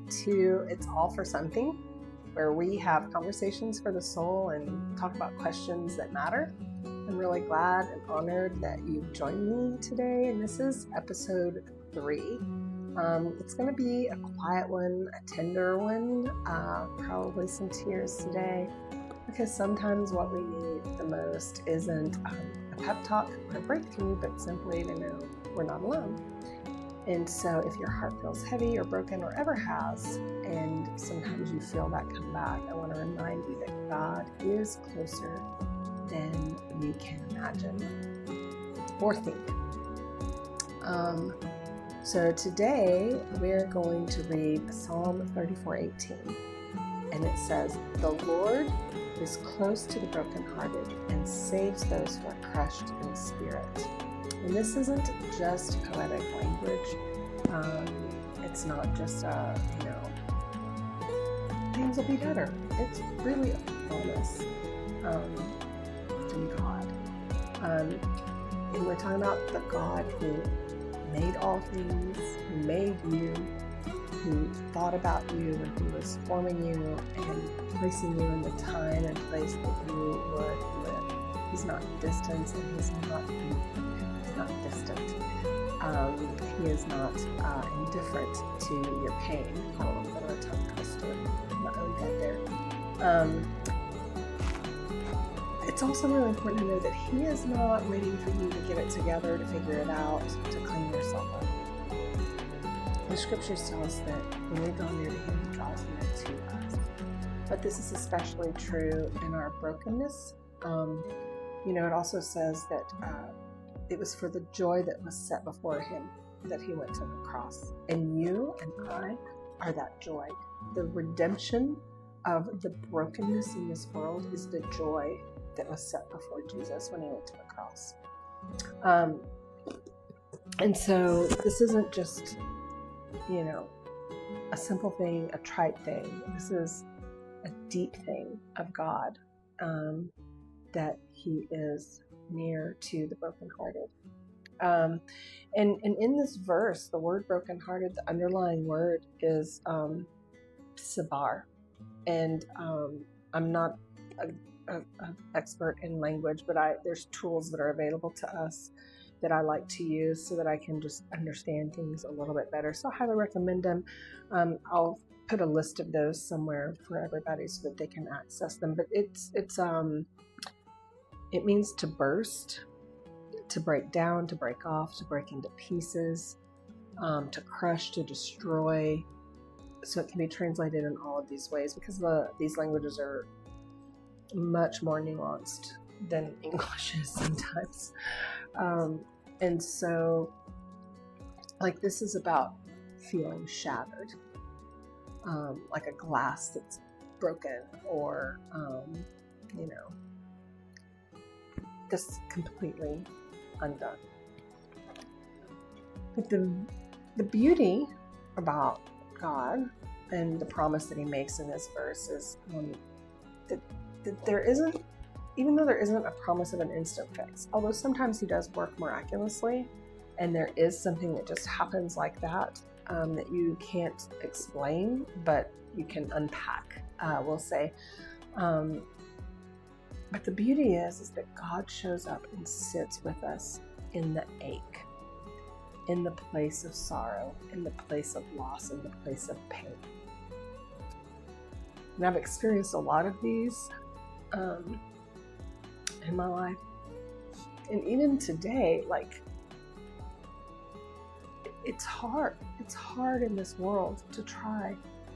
to It's All for Something, where we have conversations for the soul and talk about questions that matter. I'm really glad and honored that you've joined me today, and this is episode 3. It's going to be a quiet one, a tender one, probably some tears today, because sometimes what we need the most isn't a pep talk or a breakthrough, but simply to know we're not alone. And so if your heart feels heavy or broken or ever has, and sometimes you feel that come back, I want to remind you that God is closer than you can imagine or think. So today we're going to read Psalm 34:18, and it says, "The Lord is close to the brokenhearted and saves those who are crushed in spirit." And this isn't just poetic language. It's not just things will be better. It's really a promise from God. And we're talking about the God who made all things, who made you, who thought about you when he was forming you and placing you in the time and place that you would live. He's not distant, and he's not distant. He is not indifferent to your pain. I don't know if I'm a tongue twister. I'm not really good there. It's also really important to know that he is not waiting for you to get it together, to figure it out, to clean yourself up. The scriptures tell us that when we draw near to him, he draws near to us. But this is especially true in our brokenness. It also says that it was for the joy that was set before him that he went to the cross. And you and I are that joy. The redemption of the brokenness in this world is the joy that was set before Jesus when he went to the cross. And so this isn't just, a simple thing, a trite thing. This is a deep thing of God, that he is near to the brokenhearted. And in this verse, the word brokenhearted, the underlying word is sabar. And I'm not an expert in language, but there's tools that are available to us that I like to use so that I can just understand things a little bit better. So I highly recommend them. I'll put a list of those somewhere for everybody so that they can access them. But it means to burst, to break down, to break off, to break into pieces, to crush, to destroy. So it can be translated in all of these ways because these languages are much more nuanced than English is sometimes. And so, this is about feeling shattered, like a glass that's broken or, just completely undone. But the beauty about God and the promise that he makes in this verse is that there isn't, even though there isn't a promise of an instant fix, although sometimes he does work miraculously, and there is something that just happens like that, that you can't explain, but you can unpack, we'll say. But the beauty is that God shows up and sits with us in the ache, in the place of sorrow, in the place of loss, in the place of pain. And I've experienced a lot of these in my life. And even today, it's hard. It's hard in this world to try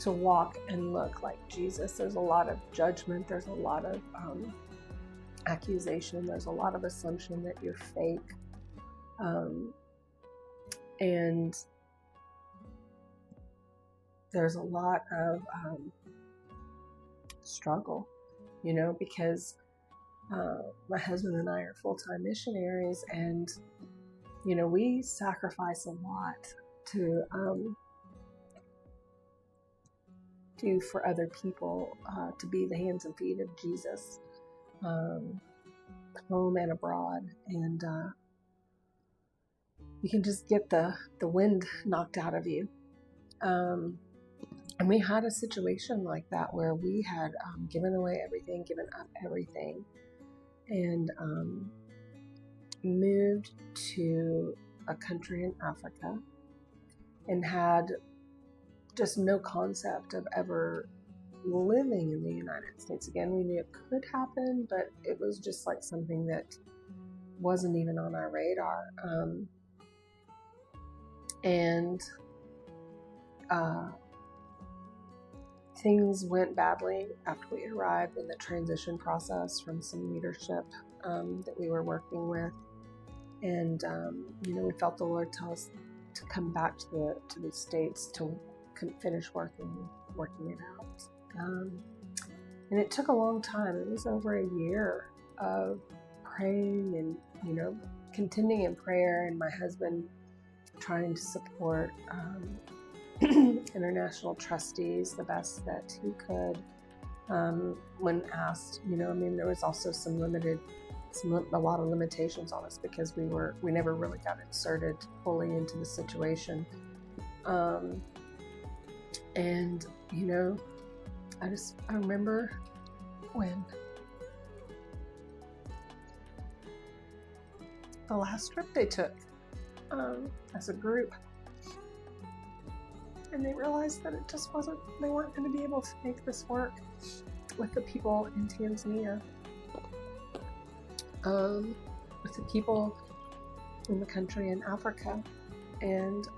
to walk and look like Jesus. There's a lot of judgment. There's a lot of accusation. There's a lot of assumption that you're fake. And there's a lot of struggle, because my husband and I are full-time missionaries, and we sacrifice a lot to do for other people, to be the hands and feet of Jesus, home and abroad. And you can just get the wind knocked out of you. And we had a situation like that where we had given away everything, given up everything, and moved to a country in Africa and had just no concept of ever living in the United States again. We knew it could happen, but it was just like something that wasn't even on our radar. And things went badly after we arrived in the transition process from some leadership that we were working with. And, we felt the Lord tell us to come back to the States to finish working it out. And it took a long time. It was over a year of praying and, contending in prayer, and my husband trying to support international trustees the best that he could. When asked, there was also a lot of limitations on us because we never really got inserted fully into the situation. And, I remember when the last trip they took as a group, and they realized that they weren't going to be able to make this work with the people in Tanzania, with the people in the country in Africa, and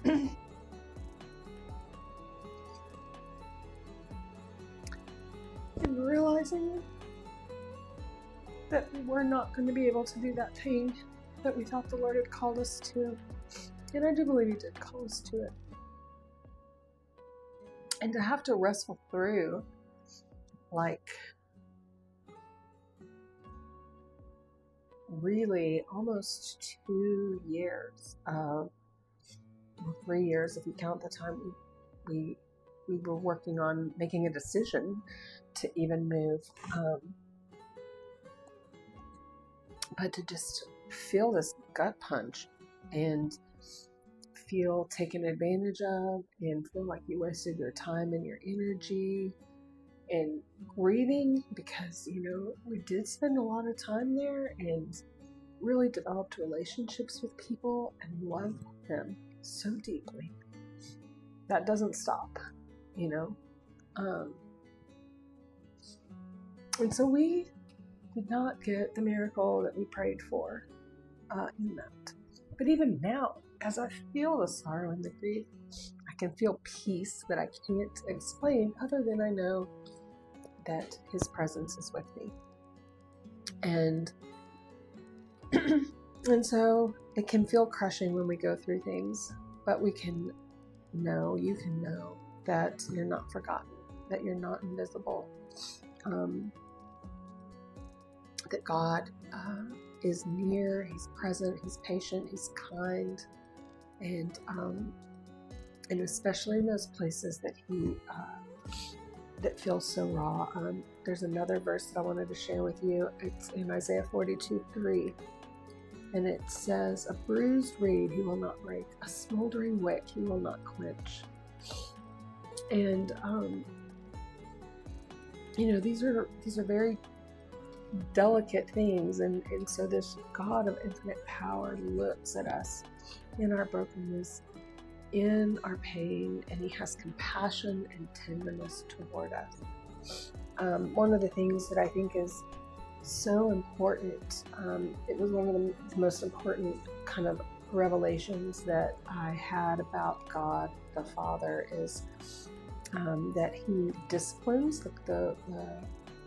and realizing that we were not going to be able to do that thing that we thought the Lord had called us to. And I do believe He did call us to it. And to have to wrestle through, really almost 2 years, 3 years if you count the time we were working on making a decision to even move. But to just feel this gut punch and feel taken advantage of and feel like you wasted your time and your energy, and grieving because, we did spend a lot of time there and really developed relationships with people and loved them so deeply. That doesn't stop, and so we did not get the miracle that we prayed for in that. But even now, as I feel the sorrow and the grief, I can feel peace that I can't explain other than I know that His presence is with me. And and so it can feel crushing when we go through things, but you can know that you're not forgotten, that you're not invisible, that God is near, He's present, He's patient, He's kind, and especially in those places that that feel so raw. There's another verse that I wanted to share with you. It's in Isaiah 42:3, and it says, "A bruised reed He will not break, a smoldering wick He will not quench." And these are very delicate things, and so this God of infinite power looks at us in our brokenness, in our pain, and He has compassion and tenderness toward us. One of the things that I think is so important, it was one of the most important kind of revelations that I had about God the Father, is that He disciplines. The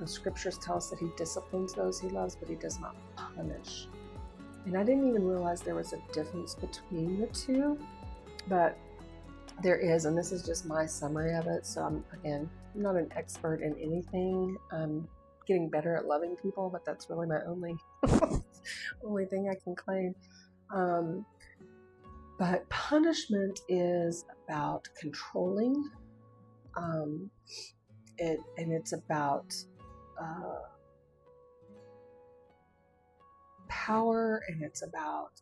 scriptures tell us that He disciplines those He loves, but He does not punish. And I didn't even realize there was a difference between the two, but there is, and this is just my summary of it. So I'm not an expert in anything. I'm getting better at loving people, but that's really my only thing I can claim. But punishment is about controlling, it's about power, and it's about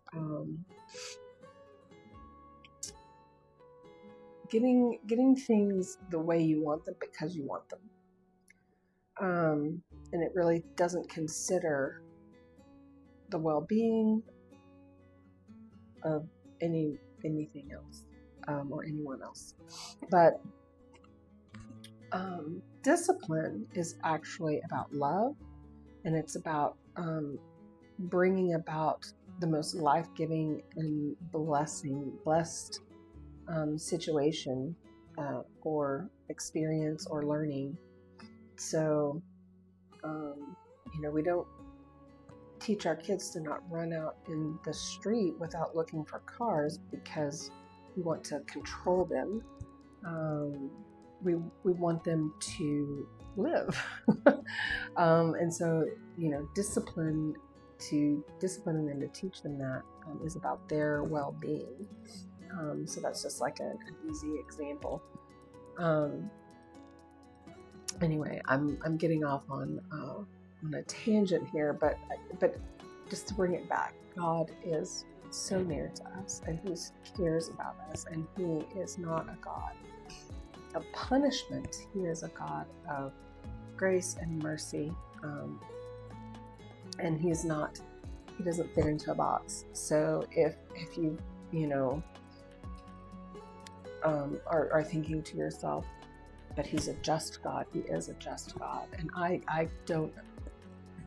getting things the way you want them because you want them. And it really doesn't consider the well-being of anything else, or anyone else. But discipline is actually about love, and it's about bringing about the most life-giving and blessed situation or experience or learning. So, we don't teach our kids to not run out in the street without looking for cars because we want to control them. We want them to live. And so, discipline them to teach them that is about their well-being. So that's just like an easy example. Anyway, I'm getting off on a tangent here, but just to bring it back, God is so near to us, and He cares about us, and He is not a God of punishment. He is a God of grace and mercy, and He doesn't fit into a box. So if you are thinking to yourself, but He's a just God. He is a just God. And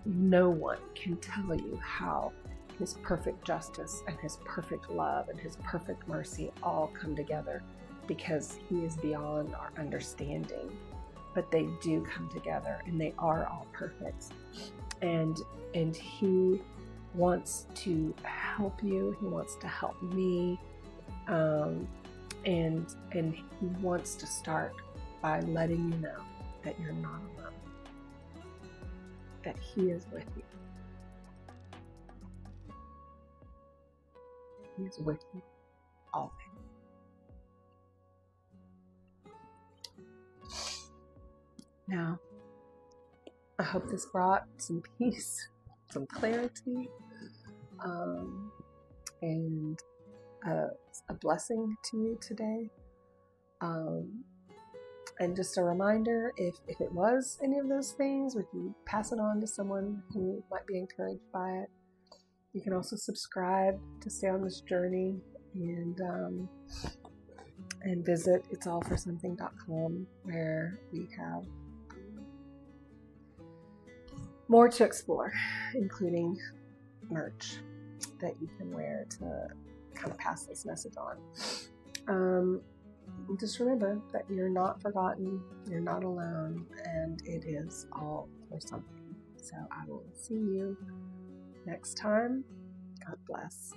no one can tell you how His perfect justice and His perfect love and His perfect mercy all come together, because He is beyond our understanding. But they do come together, and they are all perfect. And He wants to help you. He wants to help me. And He wants to start by letting you know that you're not alone, that He is with you. He is with you always. Now, I hope this brought some peace, some clarity, and a blessing to you today. And just a reminder, if it was any of those things, would you pass it on to someone who might be encouraged by it? You can also subscribe to stay on this journey, and visit itsallforsomething.com, where we have more to explore, including merch that you can wear to kind of pass this message on. Just remember that you're not forgotten, you're not alone, and it is all for something. So I will see you next time. God bless.